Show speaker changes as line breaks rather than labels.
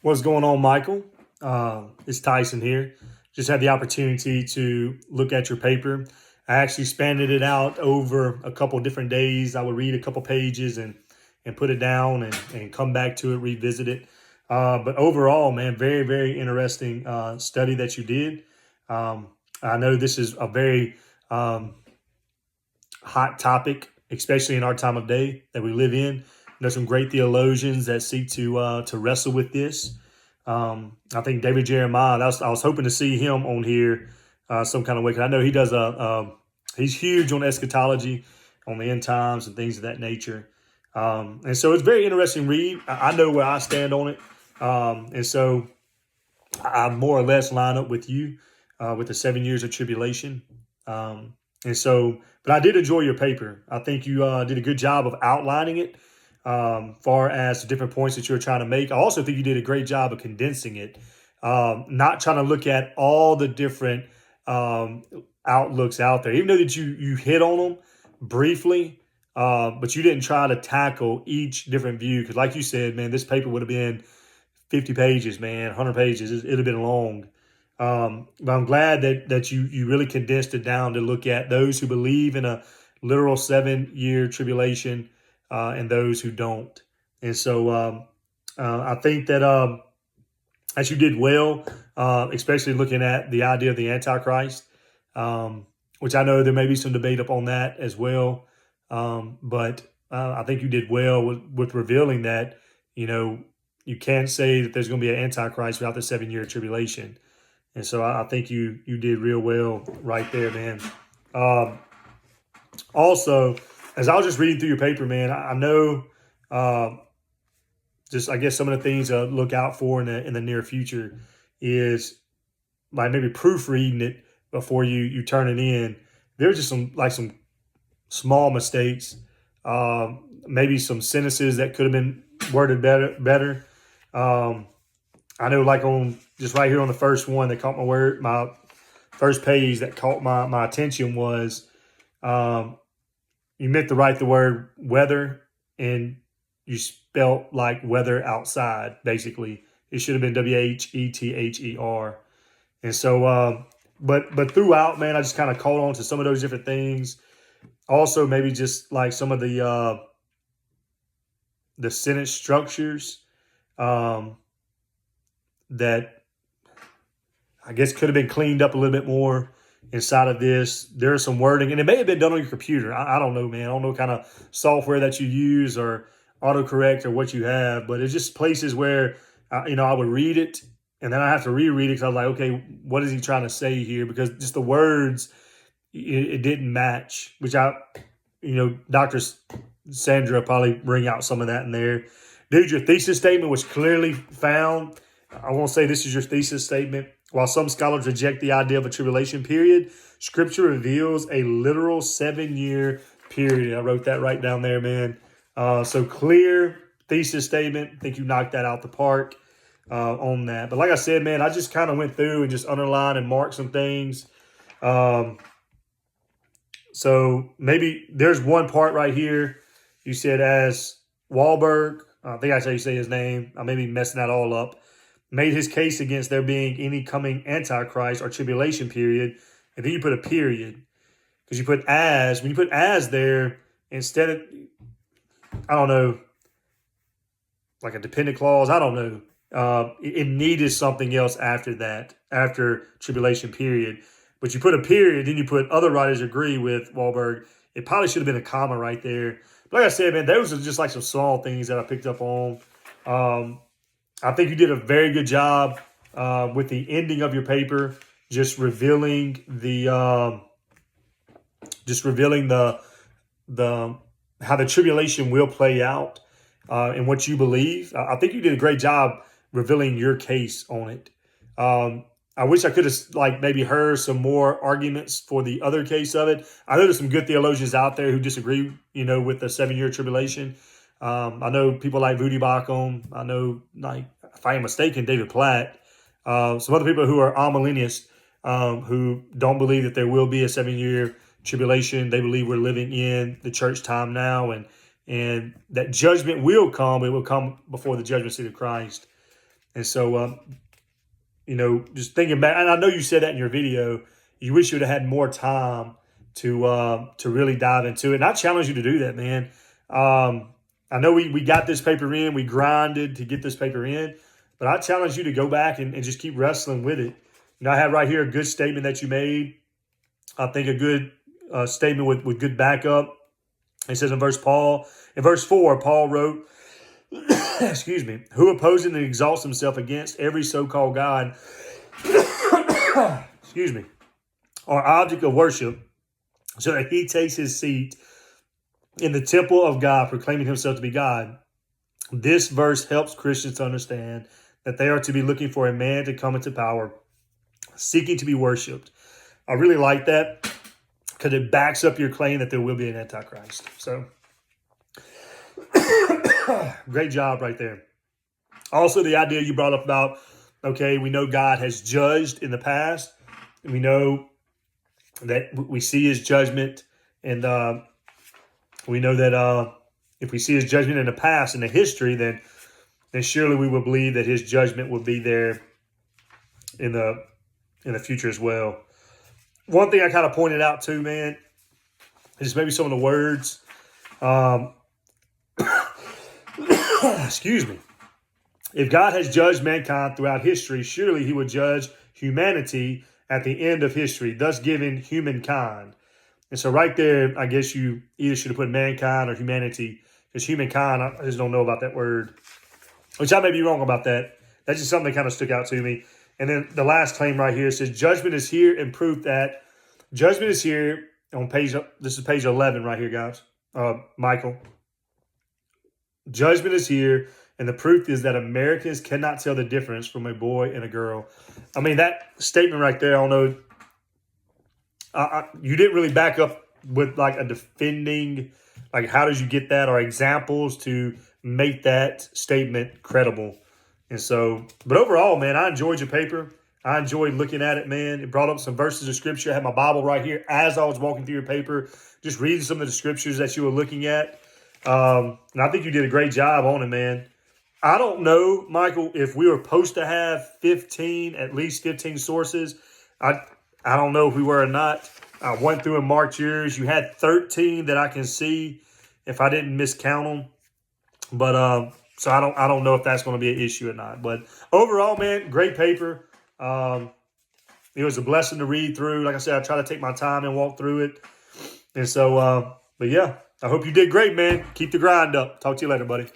What's going on, Michael? It's Tyson here. Just had the opportunity to look at your paper. I actually expanded it out over a couple different days. I would read a couple pages and put it down and come back to it, revisit it. But overall, man, very, very interesting study that you did. Um, I know this is a very um, hot topic, especially in our time of day that we live in. There's some great theologians that seek to wrestle with this. I think David Jeremiah. I was hoping to see him on here some kind of way. 'Cause I know he does he's huge on eschatology, on the end times and things of that nature. And so it's a very interesting read. I know where I stand on it, and so I more or less line up with you with the 7 years of tribulation. And so, but I did enjoy your paper. I think you did a good job of outlining it, far as the different points that you were trying to make. I also think you did a great job of condensing it, not trying to look at all the different um, outlooks out there. Even though that you hit on them briefly, but you didn't try to tackle each different view. Because, like you said, man, this paper would have been 50 pages, man, 100 pages. It'd have been long. But I'm glad that you really condensed it down to look at those who believe in a literal 7 year tribulation and those who don't. And so I think that as you did well, especially looking at the idea of the Antichrist, which I know there may be some debate up on that as well. But I think you did well with revealing that, you know, you can't say that there's going to be an Antichrist without the 7 year tribulation. And so I think you did real well right there, man. Um, Also, as I was just reading through your paper, man, I know uh, just I guess some of the things to look out for in the near future is like maybe proofreading it before you turn it in. There's just some small mistakes, maybe some sentences that could have been worded better. Um, I know, like on just right here on the first one that caught my first page that caught my attention was um, you meant to write the word weather and you spelt like weather outside. Basically, it should have been WHETHER. And so, but throughout, man, I just kind of caught on to some of those different things. Also, maybe just like some of the sentence structures um, that I guess could have been cleaned up a little bit more inside of this. There's some wording, and it may have been done on your computer. I don't know, man. I don't know what kind of software that you use or autocorrect or what you have, but it's just places where I would read it and then I have to reread it because I was like, okay, what is he trying to say here? Because just the words, it didn't match. Which Doctor Sandra probably bring out some of that in there. Dude, your thesis statement was clearly found. I won't say this is your thesis statement. While some scholars reject the idea of a tribulation period, Scripture reveals a literal 7 year period. I wrote that right down there, man. So clear thesis statement. I think you knocked that out the park on that. But like I said, man, I just kind of went through and just underlined and marked some things. Um, so maybe there's one part right here. You said as Wahlberg, I think I say his name. I may be messing that all up. Made his case against there being any coming antichrist or tribulation period, and then you put a period because you put as when you put as there instead of I don't know like a dependent clause. I don't know. It needed something else after that after tribulation period, but you put a period, then you put other writers agree with Wahlberg. It probably should have been a comma right there. But like I said, man, those are just like some small things that I picked up on. Um, I think you did a very good job with the ending of your paper, just revealing the how the tribulation will play out and what you believe. I think you did a great job revealing your case on it. I wish I could have like maybe heard some more arguments for the other case of it. I know there's some good theologians out there who disagree, with the 7 year tribulation. I know people like Voddie Baucham. I know, like, if I am mistaken, David Platt. Some other people who are amillennialists who don't believe that there will be a 7 year tribulation. They believe we're living in the church time now, and that judgment will come. It will come before the judgment seat of Christ. And so, just thinking back, and I know you said that in your video, you wish you would have had more time to really dive into it. And I challenge you to do that, man. I know we got this paper in, we grinded to get this paper in, but I challenge you to go back and just keep wrestling with it. I have right here a good statement that you made. I think a good statement with good backup. It says in verse 4, Paul wrote, excuse me, who opposes and exalts himself against every so-called God, excuse me, or object of worship, so that he takes his seat in the temple of God, proclaiming himself to be God. This verse helps Christians to understand that they are to be looking for a man to come into power, seeking to be worshipped. I really like that because it backs up your claim that there will be an Antichrist. So, great job right there. Also, the idea you brought up about, okay, we know God has judged in the past, and we know that we see his judgment, and we know that if we see his judgment in the past, in the history, then surely we will believe that his judgment will be there in the future as well. One thing I kind of pointed out too, man, is maybe some of the words. Excuse me. If God has judged mankind throughout history, surely he would judge humanity at the end of history, thus giving humankind. And so right there, I guess you either should have put mankind or humanity, because humankind, I just don't know about that word, which I may be wrong about that. That's just something that kind of stuck out to me. And then the last claim right here says, judgment is here and proof that judgment is here on this is page 11 right here, guys. Michael. Judgment is here, and the proof is that Americans cannot tell the difference from a boy and a girl. I mean, that statement right there, I don't know. You didn't really back up with like a defending, like how did you get that, or examples to make that statement credible. And so, but overall, man, I enjoyed your paper. I enjoyed looking at it, man. It brought up some verses of scripture. I had my Bible right here as I was walking through your paper, just reading some of the scriptures that you were looking at. And I think you did a great job on it, man. I don't know, Michael, if we were supposed to have at least 15 sources. I don't know if we were or not. I went through and marked yours. You had 13 that I can see if I didn't miscount them. But so I don't know if that's going to be an issue or not. But overall, man, great paper. It was a blessing to read through. Like I said, I try to take my time and walk through it. And so, but yeah, I hope you did great, man. Keep the grind up. Talk to you later, buddy.